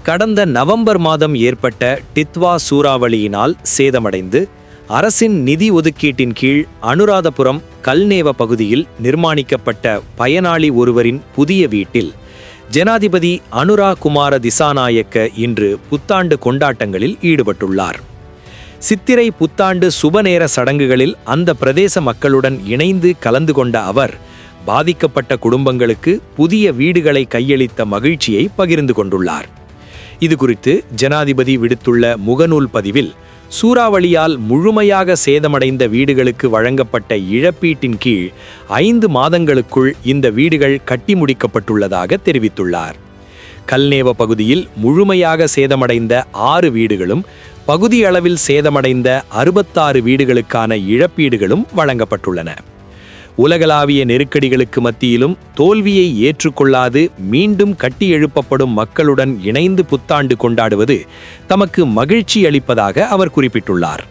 கடந்த நவம்பர் மாதம் ஏற்பட்ட டித்வா சூறாவளியினால் சேதமடைந்து அரசின் நிதி ஒதுக்கீட்டின் கீழ் அனுராதபுரம் கல்நேவ பகுதியில் நிர்மாணிக்கப்பட்ட பயனாளி ஒருவரின் புதிய வீட்டில் ஜனாதிபதி அனுரா குமார திசாநாயக்க இன்று புத்தாண்டு கொண்டாட்டங்களில் ஈடுபட்டுள்ளார். சித்திரை புத்தாண்டு சுபநேர சடங்குகளில் அந்த பிரதேச மக்களுடன் இணைந்து கலந்து கொண்ட அவர் பாதிக்கப்பட்ட குடும்பங்களுக்கு புதிய வீடுகளை கையளித்த மகிழ்ச்சியை பகிர்ந்து கொண்டுள்ளார். இதுகுறித்து ஜனாதிபதி விடுத்துள்ள முகநூல் பதிவில், சூறாவளியால் முழுமையாக சேதமடைந்த வீடுகளுக்கு வழங்கப்பட்ட இழப்பீட்டின் கீழ் 5 மாதங்களுக்குள் இந்த வீடுகள் கட்டி முடிக்கப்பட்டுள்ளதாக தெரிவித்துள்ளார். கல்நேவ பகுதியில் முழுமையாக சேதமடைந்த 6 வீடுகளும் பகுதியளவில் சேதமடைந்த 66 வீடுகளுக்கான இழப்பீடுகளும் வழங்கப்பட்டுள்ளன. உலகளாவிய நெருக்கடிகளுக்கு மத்தியிலும் தோல்வியை ஏற்றுக்கொள்ளாது மீண்டும் கட்டி எழுப்பப்படும் மக்களுடன் இணைந்து புத்தாண்டு கொண்டாடுவது தமக்கு மகிழ்ச்சி அளிப்பதாக அவர் குறிப்பிட்டுள்ளார்.